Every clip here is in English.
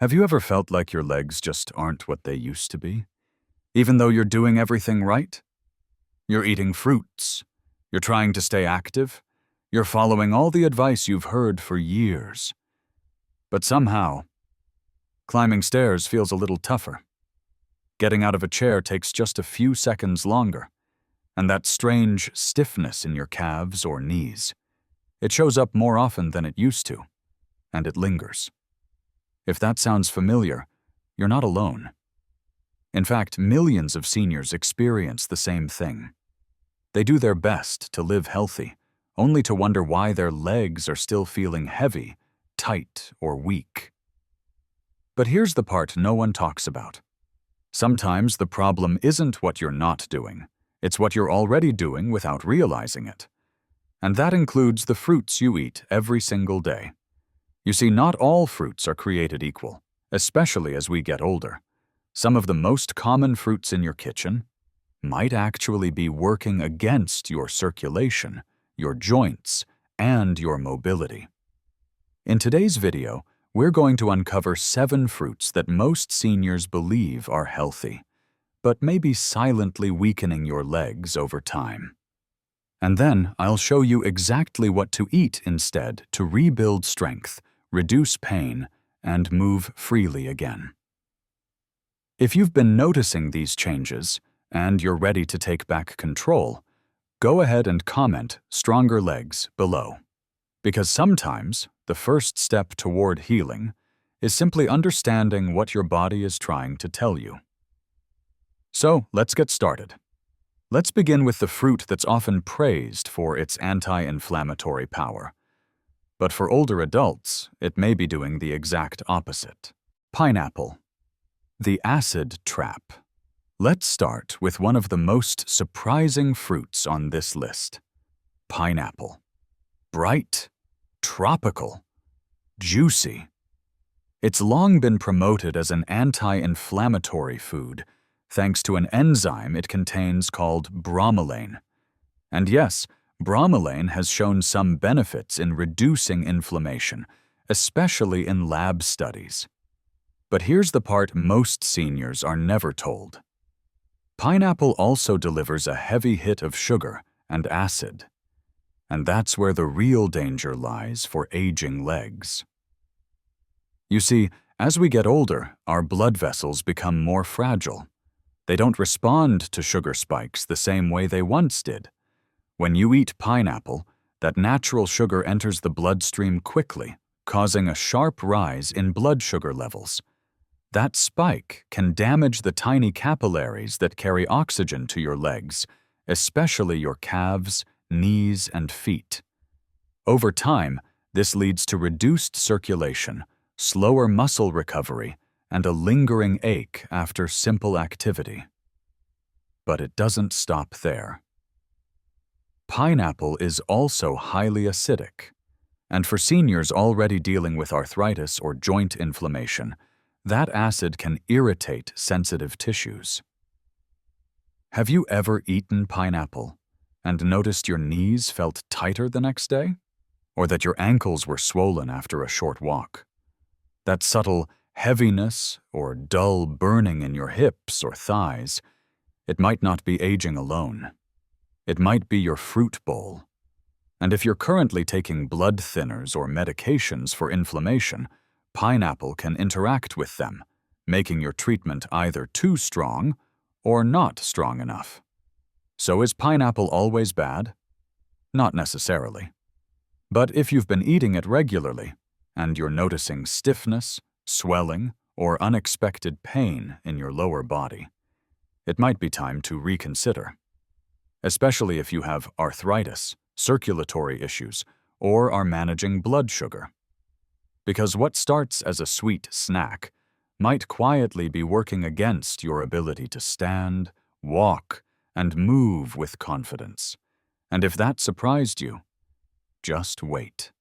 Have you ever felt like your legs just aren't what they used to be? Even though you're doing everything right? You're eating fruits. You're trying to stay active. You're following all the advice you've heard for years. But somehow, climbing stairs feels a little tougher. Getting out of a chair takes just a few seconds longer. And that strange stiffness in your calves or knees, it shows up more often than it used to, and it lingers. If that sounds familiar, you're not alone. In fact, millions of seniors experience the same thing. They do their best to live healthy, only to wonder why their legs are still feeling heavy, tight, or weak. But here's the part no one talks about. Sometimes the problem isn't what you're not doing. It's what you're already doing without realizing it. And that includes the fruits you eat every single day. You see, not all fruits are created equal, especially as we get older. Some of the most common fruits in your kitchen might actually be working against your circulation, your joints, and your mobility. In today's video, we're going to uncover 7 fruits that most seniors believe are healthy, but may be silently weakening your legs over time. And then I'll show you exactly what to eat instead to rebuild strength, reduce pain, and move freely again. If you've been noticing these changes, and you're ready to take back control, go ahead and comment "stronger legs" below. Because sometimes the first step toward healing is simply understanding what your body is trying to tell you. So let's get started. Let's begin with the fruit that's often praised for its anti-inflammatory power. But for older adults, it may be doing the exact opposite. Pineapple. The acid trap. Let's start with one of the most surprising fruits on this list. Pineapple. Bright, tropical, juicy. It's long been promoted as an anti-inflammatory food, thanks to an enzyme it contains called bromelain. And yes, bromelain has shown some benefits in reducing inflammation, especially in lab studies. But here's the part most seniors are never told. Pineapple also delivers a heavy hit of sugar and acid. And that's where the real danger lies for aging legs. You see, as we get older, our blood vessels become more fragile. They don't respond to sugar spikes the same way they once did. When you eat pineapple, that natural sugar enters the bloodstream quickly, causing a sharp rise in blood sugar levels. That spike can damage the tiny capillaries that carry oxygen to your legs, especially your calves, knees, and feet. Over time, this leads to reduced circulation, slower muscle recovery, and a lingering ache after simple activity. But it doesn't stop there. Pineapple is also highly acidic, and for seniors already dealing with arthritis or joint inflammation, that acid can irritate sensitive tissues. Have you ever eaten pineapple and noticed your knees felt tighter the next day? Or that your ankles were swollen after a short walk? That subtle heaviness or dull burning in your hips or thighs, it might not be aging alone. It might be your fruit bowl. And if you're currently taking blood thinners or medications for inflammation, pineapple can interact with them, making your treatment either too strong or not strong enough. So is pineapple always bad? Not necessarily. But if you've been eating it regularly, and you're noticing stiffness, swelling, or unexpected pain in your lower body, it might be time to reconsider. Especially if you have arthritis, circulatory issues, or are managing blood sugar. Because what starts as a sweet snack might quietly be working against your ability to stand, walk, and move with confidence. And if that surprised you, just wait.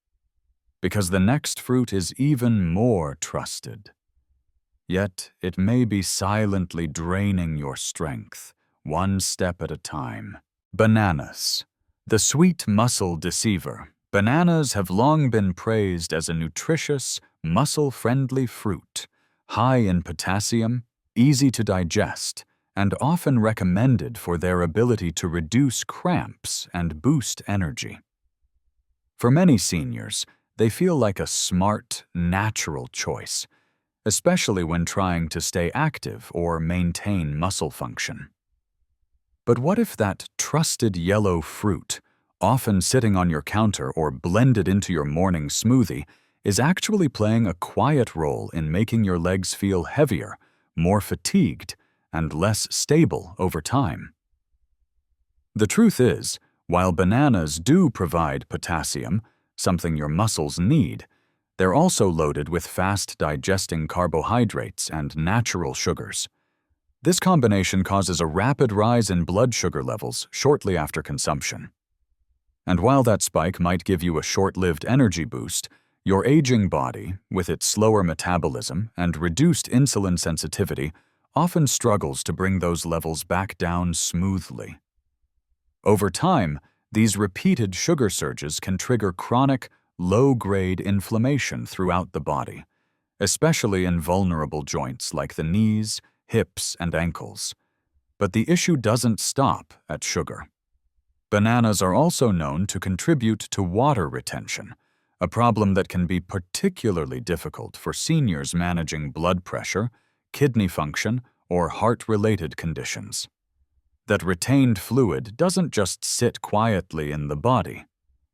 Because the next fruit is even more trusted. Yet it may be silently draining your strength, one step at a time. Bananas. The sweet muscle deceiver. Bananas have long been praised as a nutritious, muscle-friendly fruit, high in potassium, easy to digest, and often recommended for their ability to reduce cramps and boost energy. For many seniors, they feel like a smart, natural choice, especially when trying to stay active or maintain muscle function. But what if that trusted yellow fruit, often sitting on your counter or blended into your morning smoothie, is actually playing a quiet role in making your legs feel heavier, more fatigued, and less stable over time? The truth is, while bananas do provide potassium, something your muscles need, they're also loaded with fast-digesting carbohydrates and natural sugars. This combination causes a rapid rise in blood sugar levels shortly after consumption. And while that spike might give you a short-lived energy boost, your aging body, with its slower metabolism and reduced insulin sensitivity, often struggles to bring those levels back down smoothly. Over time, these repeated sugar surges can trigger chronic, low-grade inflammation throughout the body, especially in vulnerable joints like the knees, hips, and ankles. But the issue doesn't stop at sugar. Bananas are also known to contribute to water retention, a problem that can be particularly difficult for seniors managing blood pressure, kidney function, or heart-related conditions. That retained fluid doesn't just sit quietly in the body.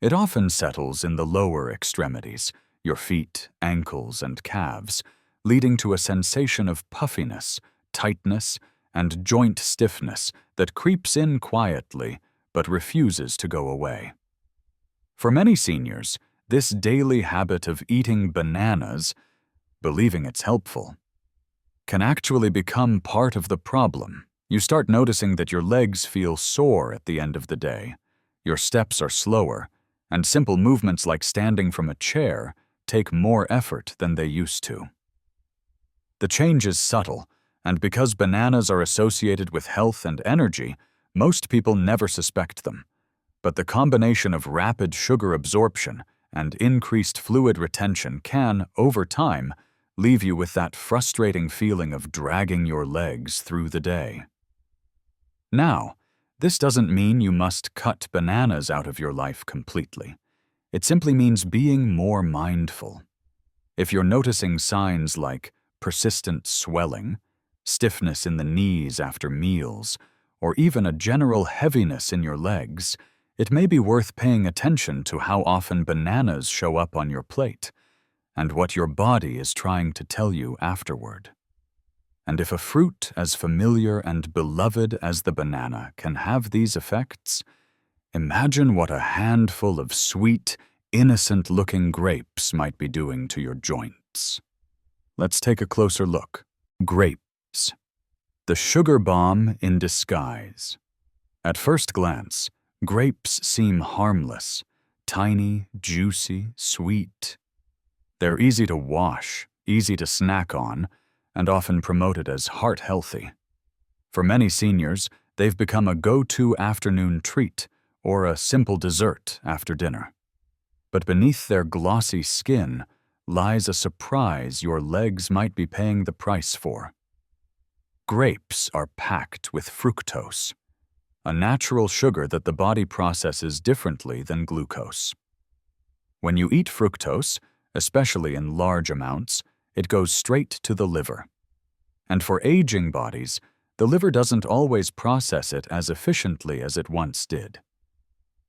It often settles in the lower extremities, your feet, ankles, and calves, leading to a sensation of puffiness, tightness, and joint stiffness that creeps in quietly but refuses to go away. For many seniors, this daily habit of eating bananas, believing it's helpful, can actually become part of the problem. You start noticing that your legs feel sore at the end of the day, your steps are slower, and simple movements like standing from a chair take more effort than they used to. The change is subtle, and because bananas are associated with health and energy, most people never suspect them. But the combination of rapid sugar absorption and increased fluid retention can, over time, leave you with that frustrating feeling of dragging your legs through the day. Now, this doesn't mean you must cut bananas out of your life completely. It simply means being more mindful. If you're noticing signs like persistent swelling, stiffness in the knees after meals, or even a general heaviness in your legs, it may be worth paying attention to how often bananas show up on your plate and what your body is trying to tell you afterward. And if a fruit as familiar and beloved as the banana can have these effects, imagine what a handful of sweet, innocent-looking grapes might be doing to your joints. Let's take a closer look. Grapes. The sugar bomb in disguise. At first glance, grapes seem harmless, tiny, juicy, sweet. They're easy to wash, easy to snack on, and often promoted as heart-healthy. For many seniors, they've become a go-to afternoon treat or a simple dessert after dinner. But beneath their glossy skin lies a surprise your legs might be paying the price for. Grapes are packed with fructose, a natural sugar that the body processes differently than glucose. When you eat fructose, especially in large amounts, it goes straight to the liver. And for aging bodies, the liver doesn't always process it as efficiently as it once did.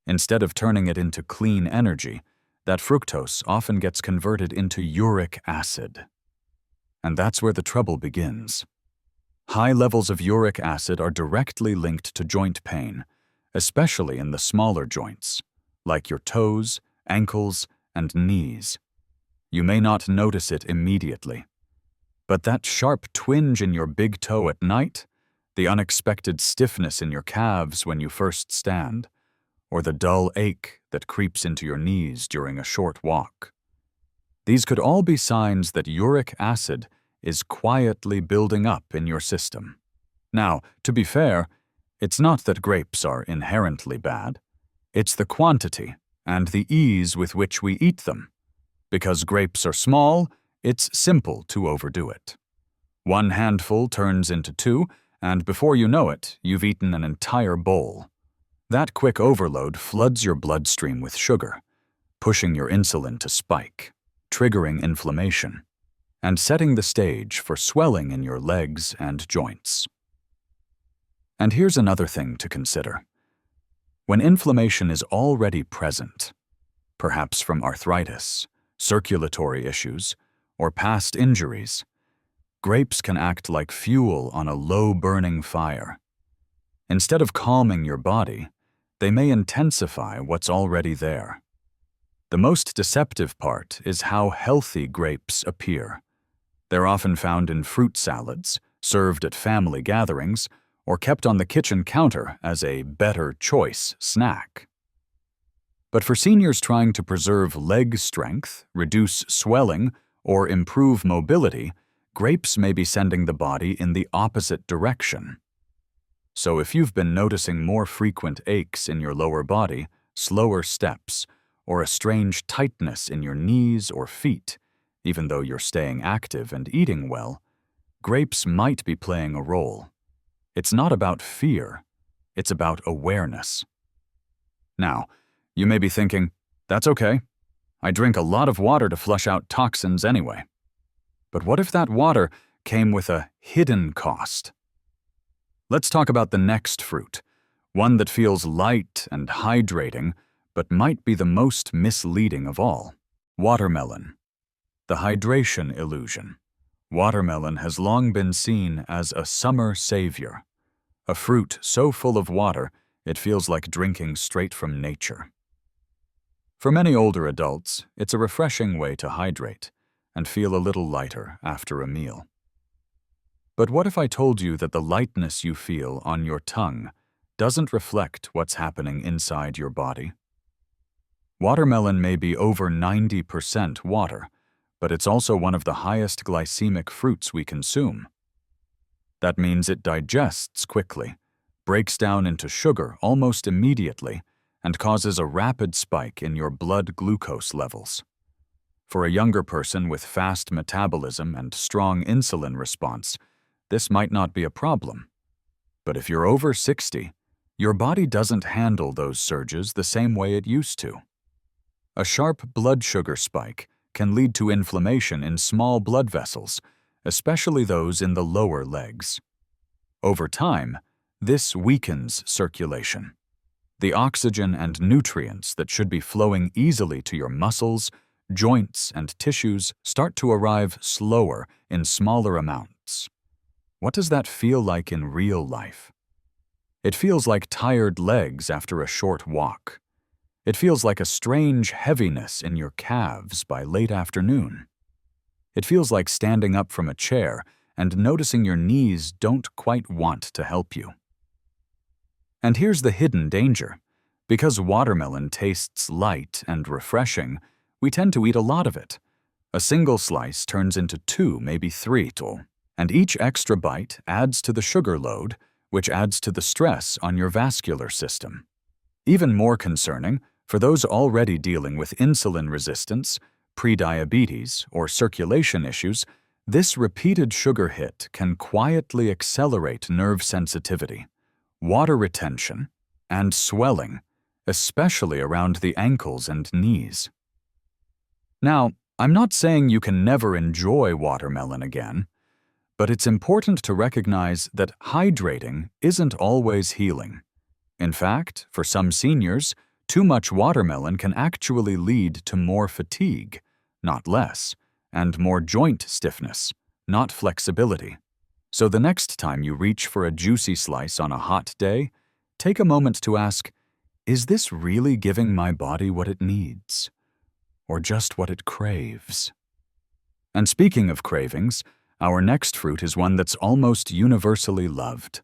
Instead of turning it into clean energy, that fructose often gets converted into uric acid. And that's where the trouble begins. High levels of uric acid are directly linked to joint pain, especially in the smaller joints, like your toes, ankles, and knees. You may not notice it immediately, but that sharp twinge in your big toe at night, the unexpected stiffness in your calves when you first stand, or the dull ache that creeps into your knees during a short walk. These could all be signs that uric acid is quietly building up in your system. Now, to be fair, it's not that grapes are inherently bad. It's the quantity and the ease with which we eat them. Because grapes are small, it's simple to overdo it. One handful turns into two, and before you know it, you've eaten an entire bowl. That quick overload floods your bloodstream with sugar, pushing your insulin to spike, triggering inflammation, and setting the stage for swelling in your legs and joints. And here's another thing to consider. When inflammation is already present, perhaps from arthritis, circulatory issues, or past injuries, grapes can act like fuel on a low-burning fire. Instead of calming your body, they may intensify what's already there. The most deceptive part is how healthy grapes appear. They're often found in fruit salads, served at family gatherings, or kept on the kitchen counter as a better choice snack. But for seniors trying to preserve leg strength, reduce swelling, or improve mobility, grapes may be sending the body in the opposite direction. So if you've been noticing more frequent aches in your lower body, slower steps, or a strange tightness in your knees or feet, even though you're staying active and eating well, grapes might be playing a role. It's not about fear, it's about awareness. Now, you may be thinking, that's okay. I drink a lot of water to flush out toxins anyway. But what if that water came with a hidden cost? Let's talk about the next fruit, one that feels light and hydrating, but might be the most misleading of all: watermelon. The hydration illusion. Watermelon has long been seen as a summer savior, a fruit so full of water it feels like drinking straight from nature. For many older adults, it's a refreshing way to hydrate and feel a little lighter after a meal. But what if I told you that the lightness you feel on your tongue doesn't reflect what's happening inside your body? Watermelon may be over 90% water, but it's also one of the highest glycemic fruits we consume. That means it digests quickly, breaks down into sugar almost immediately, and causes a rapid spike in your blood glucose levels. For a younger person with fast metabolism and strong insulin response, this might not be a problem. But if you're over 60, your body doesn't handle those surges the same way it used to. A sharp blood sugar spike can lead to inflammation in small blood vessels, especially those in the lower legs. Over time, this weakens circulation. The oxygen and nutrients that should be flowing easily to your muscles, joints, and tissues start to arrive slower in smaller amounts. What does that feel like in real life? It feels like tired legs after a short walk. It feels like a strange heaviness in your calves by late afternoon. It feels like standing up from a chair and noticing your knees don't quite want to help you. And here's the hidden danger. Because watermelon tastes light and refreshing, we tend to eat a lot of it. A single slice turns into 2, maybe 3, and each extra bite adds to the sugar load, which adds to the stress on your vascular system. Even more concerning, for those already dealing with insulin resistance, prediabetes, or circulation issues, this repeated sugar hit can quietly accelerate nerve sensitivity, water retention, and swelling, especially around the ankles and knees. Now, I'm not saying you can never enjoy watermelon again, but it's important to recognize that hydrating isn't always healing. In fact, for some seniors, too much watermelon can actually lead to more fatigue, not less, and more joint stiffness, not flexibility. So the next time you reach for a juicy slice on a hot day, take a moment to ask, is this really giving my body what it needs? Or just what it craves? And speaking of cravings, our next fruit is one that's almost universally loved.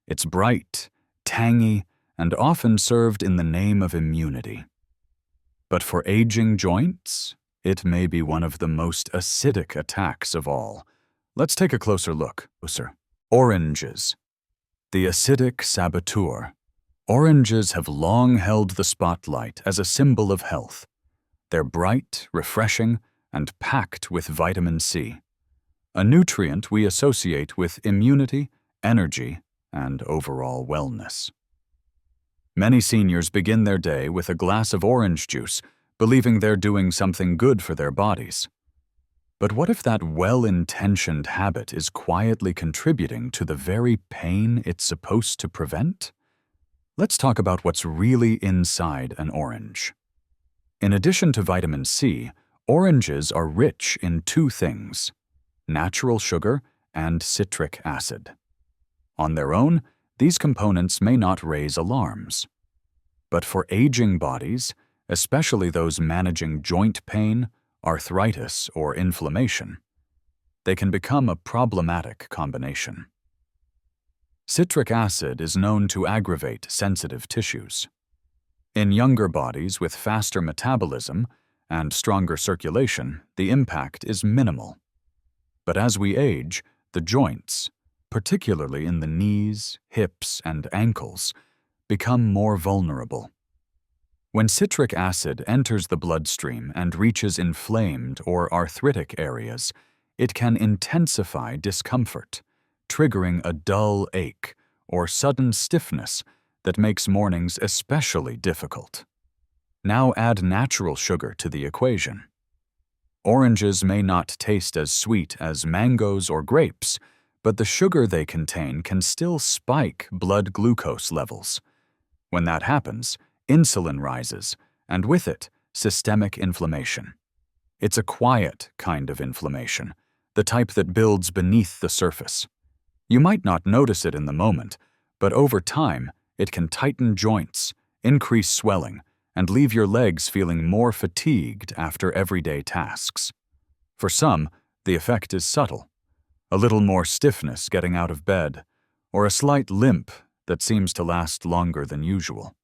It's bright, tangy, and often served in the name of immunity. But for aging joints, it may be one of the most acidic attacks of all. Let's take a closer look. Oranges. The acidic saboteur. Oranges have long held the spotlight as a symbol of health. They're bright, refreshing, and packed with vitamin C. a nutrient we associate with immunity, energy, and overall wellness. Many seniors begin their day with a glass of orange juice, believing they're doing something good for their bodies. But what if that well-intentioned habit is quietly contributing to the very pain it's supposed to prevent? Let's talk about what's really inside an orange. In addition to vitamin C, oranges are rich in two things: natural sugar and citric acid. On their own, these components may not raise alarms. But for aging bodies, especially those managing joint pain, arthritis, or inflammation, they can become a problematic combination. Citric acid is known to aggravate sensitive tissues. In younger bodies with faster metabolism and stronger circulation, the impact is minimal. But as we age, the joints, particularly in the knees, hips, and ankles, become more vulnerable. When citric acid enters the bloodstream and reaches inflamed or arthritic areas, it can intensify discomfort, triggering a dull ache or sudden stiffness that makes mornings especially difficult. Now add natural sugar to the equation. Oranges may not taste as sweet as mangoes or grapes, but the sugar they contain can still spike blood glucose levels. When that happens, insulin rises, and with it, systemic inflammation. It's a quiet kind of inflammation, the type that builds beneath the surface. You might not notice it in the moment, but over time, it can tighten joints, increase swelling, and leave your legs feeling more fatigued after everyday tasks. For some, the effect is subtle: a little more stiffness getting out of bed, or a slight limp that seems to last longer than usual.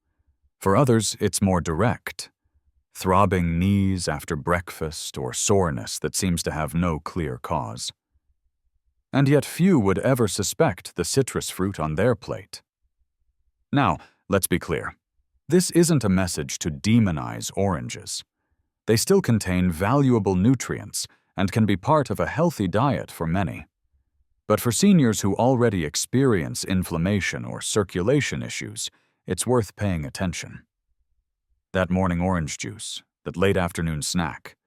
For others, it's more direct: throbbing knees after breakfast or soreness that seems to have no clear cause. And yet few would ever suspect the citrus fruit on their plate. Now, let's be clear. This isn't a message to demonize oranges. They still contain valuable nutrients and can be part of a healthy diet for many. But for seniors who already experience inflammation or circulation issues, it's worth paying attention. That morning orange juice, that late afternoon snack,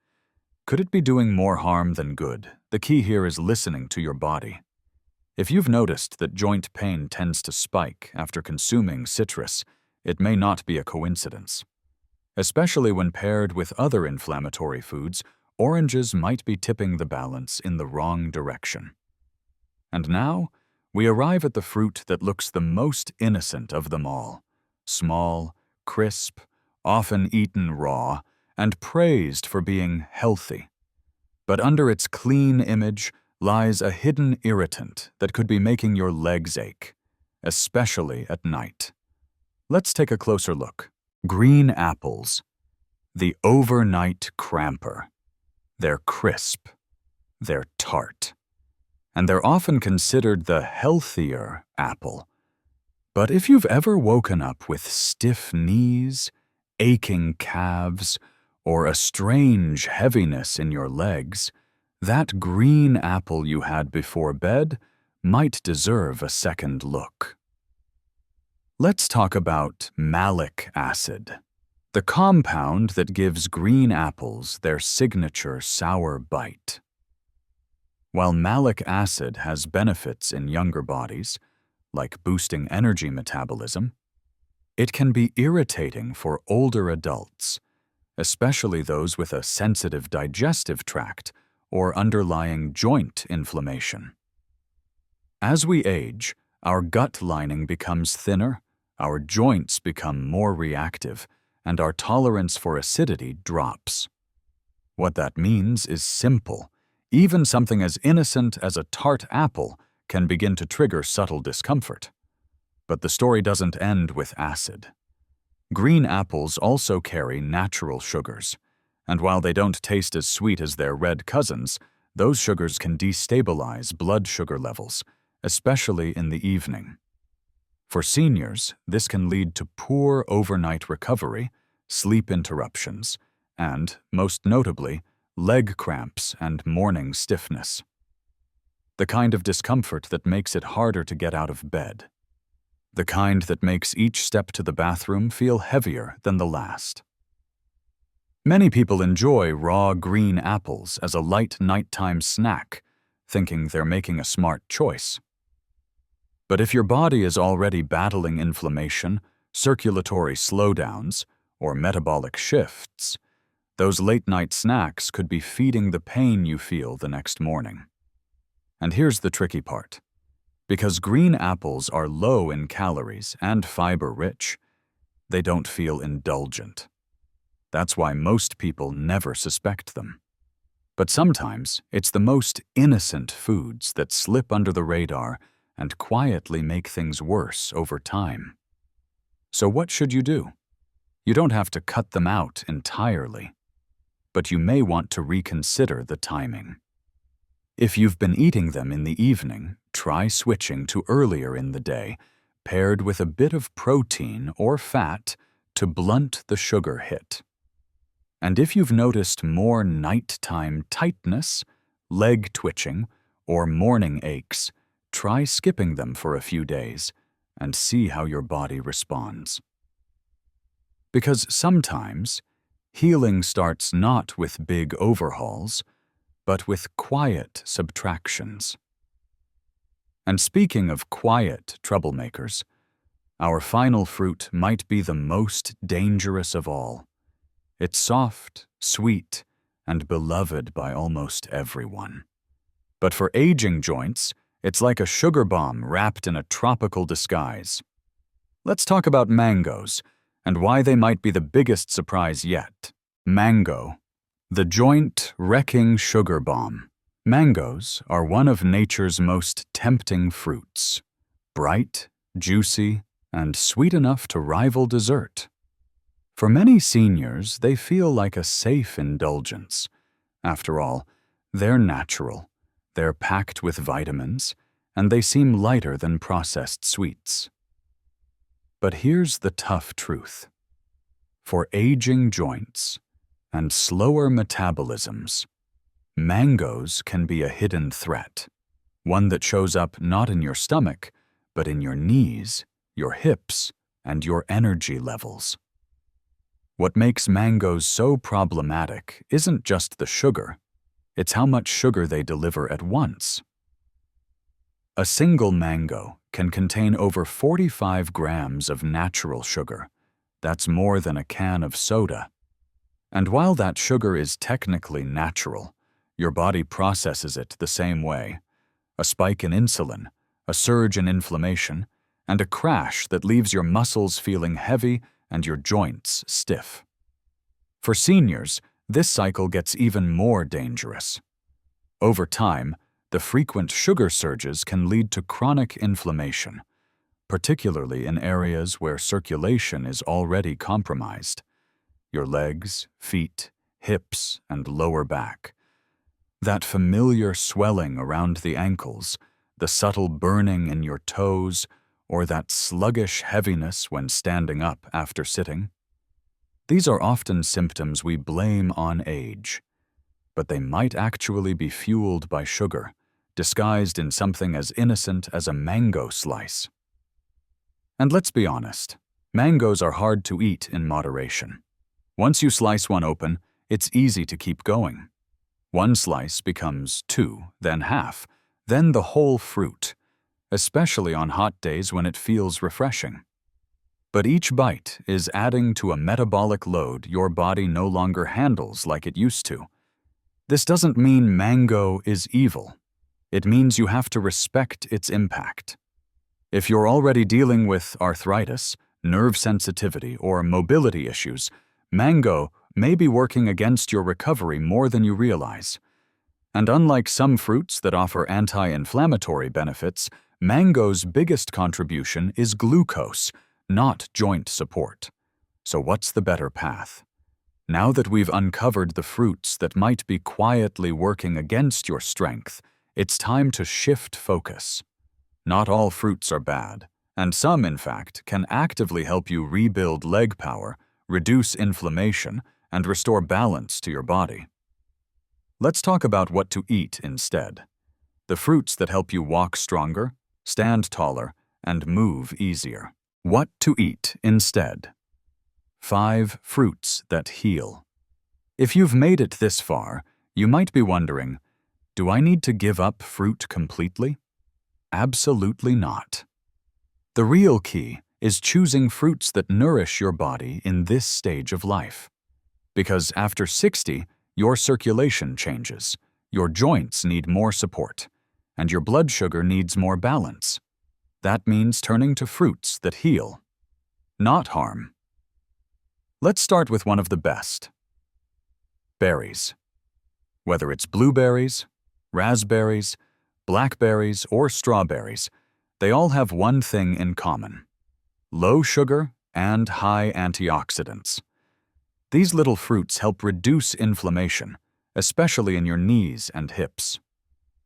could it be doing more harm than good? The key here is listening to your body. If you've noticed that joint pain tends to spike after consuming citrus, it may not be a coincidence. Especially when paired with other inflammatory foods, oranges might be tipping the balance in the wrong direction. And now, we arrive at the fruit that looks the most innocent of them all: small, crisp, often eaten raw, and praised for being healthy. But under its clean image lies a hidden irritant that could be making your legs ache, especially at night. Let's take a closer look. Green apples. The overnight cramper. They're crisp. They're tart. And they're often considered the healthier apple. But if you've ever woken up with stiff knees, aching calves, or a strange heaviness in your legs, that green apple you had before bed might deserve a second look. Let's talk about malic acid, the compound that gives green apples their signature sour bite. While malic acid has benefits in younger bodies, like boosting energy metabolism, it can be irritating for older adults, especially those with a sensitive digestive tract or underlying joint inflammation. As we age, our gut lining becomes thinner, our joints become more reactive, and our tolerance for acidity drops. What that means is simple. Even something as innocent as a tart apple can begin to trigger subtle discomfort. But the story doesn't end with acid. Green apples also carry natural sugars, and while they don't taste as sweet as their red cousins, those sugars can destabilize blood sugar levels, especially in the evening. For seniors, this can lead to poor overnight recovery, sleep interruptions, and, most notably, leg cramps and morning stiffness. the kind of discomfort that makes it harder to get out of bed, the kind that makes each step to the bathroom feel heavier than the last. Many people enjoy raw green apples as a light nighttime snack, thinking they're making a smart choice. But if your body is already battling inflammation, circulatory slowdowns, or metabolic shifts, those late-night snacks could be feeding the pain you feel the next morning. And here's the tricky part. Because green apples are low in calories and fiber-rich, they don't feel indulgent. That's why most people never suspect them. But sometimes it's the most innocent foods that slip under the radar and quietly make things worse over time. So what should you do? You don't have to cut them out entirely, but you may want to reconsider the timing. If you've been eating them in the evening, try switching to earlier in the day, paired with a bit of protein or fat to blunt the sugar hit. And if you've noticed more nighttime tightness, leg twitching, or morning aches, try skipping them for a few days and see how your body responds. Because sometimes, healing starts not with big overhauls, but with quiet subtractions. And speaking of quiet troublemakers, our final fruit might be the most dangerous of all. It's soft, sweet, and beloved by almost everyone. But for aging joints, it's like a sugar bomb wrapped in a tropical disguise. Let's talk about mangoes and why they might be the biggest surprise yet. Mango, the joint-wrecking sugar bomb. Mangoes are one of nature's most tempting fruits. Bright, juicy, and sweet enough to rival dessert. For many seniors, they feel like a safe indulgence. After all, they're natural, they're packed with vitamins, and they seem lighter than processed sweets. But here's the tough truth. For aging joints and slower metabolisms, mangoes can be a hidden threat, one that shows up not in your stomach, but in your knees, your hips, and your energy levels. What makes mangoes so problematic isn't just the sugar, it's how much sugar they deliver at once. A single mango can contain over 45 grams of natural sugar. That's more than a can of soda. And while that sugar is technically natural, your body processes it the same way. A spike in insulin, a surge in inflammation, and a crash that leaves your muscles feeling heavy and your joints stiff. For seniors, this cycle gets even more dangerous. Over time, the frequent sugar surges can lead to chronic inflammation, particularly in areas where circulation is already compromised. Your legs, feet, hips, and lower back. That familiar swelling around the ankles, the subtle burning in your toes, or that sluggish heaviness when standing up after sitting. These are often symptoms we blame on age, but they might actually be fueled by sugar, disguised in something as innocent as a mango slice. And let's be honest, mangoes are hard to eat in moderation. Once you slice one open, it's easy to keep going. One slice becomes two, then half, then the whole fruit, especially on hot days when it feels refreshing. But each bite is adding to a metabolic load your body no longer handles like it used to. This doesn't mean mango is evil. It means you have to respect its impact. If you're already dealing with arthritis, nerve sensitivity, or mobility issues, mango may be working against your recovery more than you realize. And unlike some fruits that offer anti-inflammatory benefits, mango's biggest contribution is glucose, not joint support. So what's the better path? Now that we've uncovered the fruits that might be quietly working against your strength, it's time to shift focus. Not all fruits are bad, and some, in fact, can actively help you rebuild leg power, reduce inflammation, and restore balance to your body. Let's talk about what to eat instead. the fruits that help you walk stronger, stand taller, and move easier. What to eat instead? 5 fruits that heal. If you've made it this far, you might be wondering, do I need to give up fruit completely? Absolutely not. The real key is choosing fruits that nourish your body in this stage of life. Because after 60, your circulation changes, your joints need more support, and your blood sugar needs more balance. That means turning to fruits that heal, not harm. Let's start with one of the best. Berries. Whether it's blueberries, raspberries, blackberries, or strawberries, they all have one thing in common: low sugar and high antioxidants. These little fruits help reduce inflammation, especially in your knees and hips.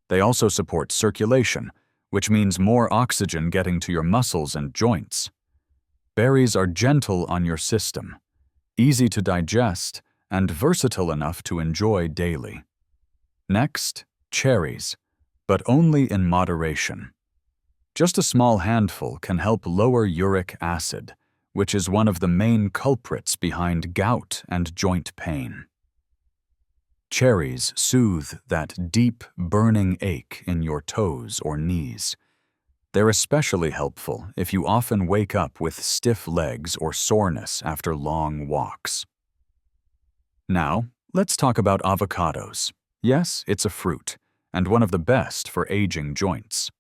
They also support circulation, which means more oxygen getting to your muscles and joints. Berries are gentle on your system, easy to digest, and versatile enough to enjoy daily. Next, cherries, but only in moderation. Just a small handful can help lower uric acid, which is one of the main culprits behind gout and joint pain. Cherries soothe that deep, burning ache in your toes or knees. They're especially helpful if you often wake up with stiff legs or soreness after long walks. Now, let's talk about avocados. Yes, it's a fruit, and one of the best for aging joints.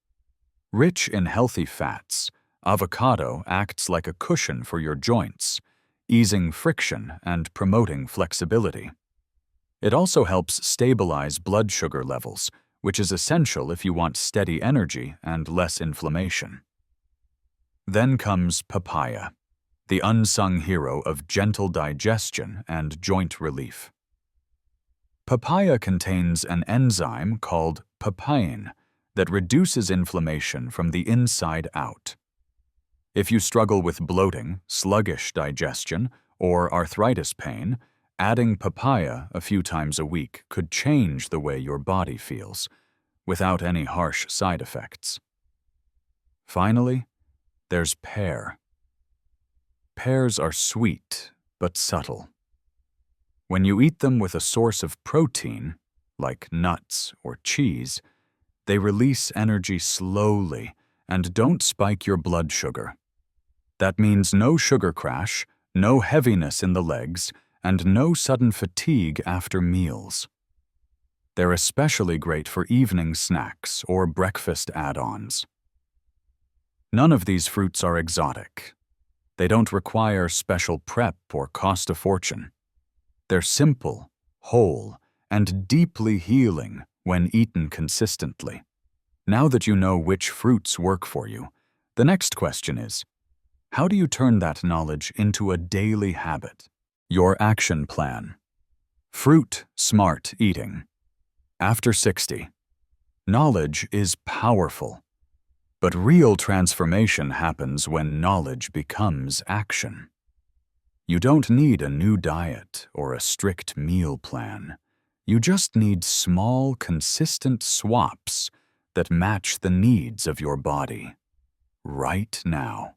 Rich in healthy fats, avocado acts like a cushion for your joints, easing friction and promoting flexibility. It also helps stabilize blood sugar levels, which is essential if you want steady energy and less inflammation. Then comes papaya, the unsung hero of gentle digestion and joint relief. Papaya contains an enzyme called papain that reduces inflammation from the inside out. If you struggle with bloating, sluggish digestion, or arthritis pain, adding papaya a few times a week could change the way your body feels, without any harsh side effects. Finally, there's pear. Pears are sweet, but subtle. When you eat them with a source of protein, like nuts or cheese, they release energy slowly and don't spike your blood sugar. That means no sugar crash, no heaviness in the legs, and no sudden fatigue after meals. They're especially great for evening snacks or breakfast add-ons. None of these fruits are exotic. They don't require special prep or cost a fortune. They're simple, whole, and deeply healing when eaten consistently. Now that you know which fruits work for you, the next question is, how do you turn that knowledge into a daily habit? Your action plan. Fruit smart eating. After 60. Knowledge is powerful, but real transformation happens when knowledge becomes action. You don't need a new diet or a strict meal plan. You just need small, consistent swaps that match the needs of your body. Right now.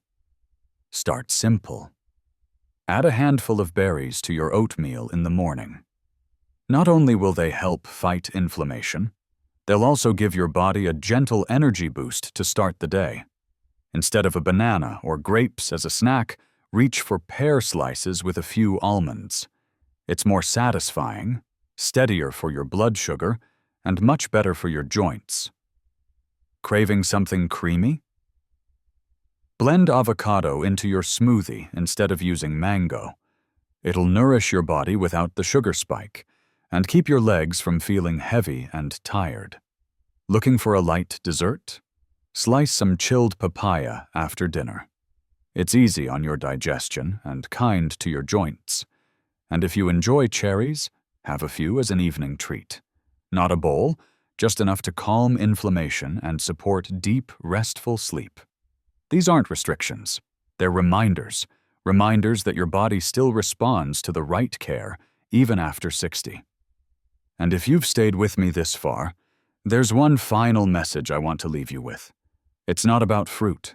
Start simple. Add a handful of berries to your oatmeal in the morning. Not only will they help fight inflammation, they'll also give your body a gentle energy boost to start the day. Instead of a banana or grapes as a snack, reach for pear slices with a few almonds. It's more satisfying, steadier for your blood sugar, and much better for your joints. Craving something creamy? Blend avocado into your smoothie instead of using mango. It'll nourish your body without the sugar spike, and keep your legs from feeling heavy and tired. Looking for a light dessert? Slice some chilled papaya after dinner. It's easy on your digestion and kind to your joints. And if you enjoy cherries, have a few as an evening treat. Not a bowl, just enough to calm inflammation and support deep, restful sleep. These aren't restrictions. They're reminders that your body still responds to the right care even after 60. And if you've stayed with me this far, There's one final message I want to leave you with. It's not about fruit.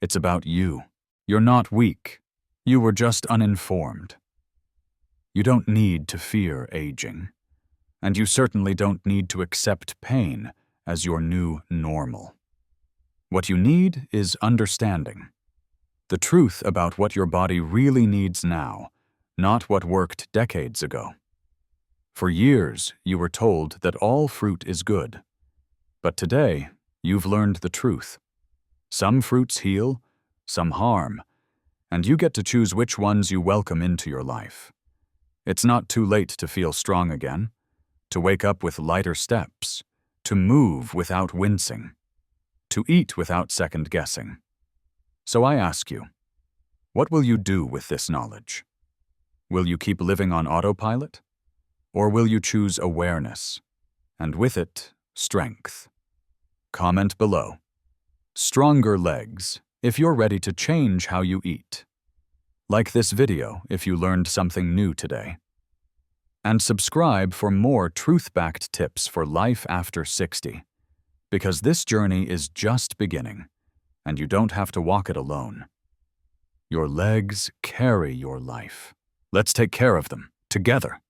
It's about you. You're not weak. You were just uninformed. You don't need to fear aging. And you certainly don't need to accept pain as your new normal. What you need is understanding. The truth about what your body really needs now, not what worked decades ago. For years, you were told that all fruit is good. But today, you've learned the truth. Some fruits heal, some harm, and you get to choose which ones you welcome into your life. It's not too late to feel strong again, to wake up with lighter steps, to move without wincing, to eat without second-guessing. So I ask you, what will you do with this knowledge? Will you keep living on autopilot? Or will you choose awareness, and with it, strength? Comment below. Stronger legs if you're ready to change how you eat. Like this video if you learned something new today. And subscribe for more truth-backed tips for life after 60. Because this journey is just beginning, and you don't have to walk it alone. Your legs carry your life. Let's take care of them, together.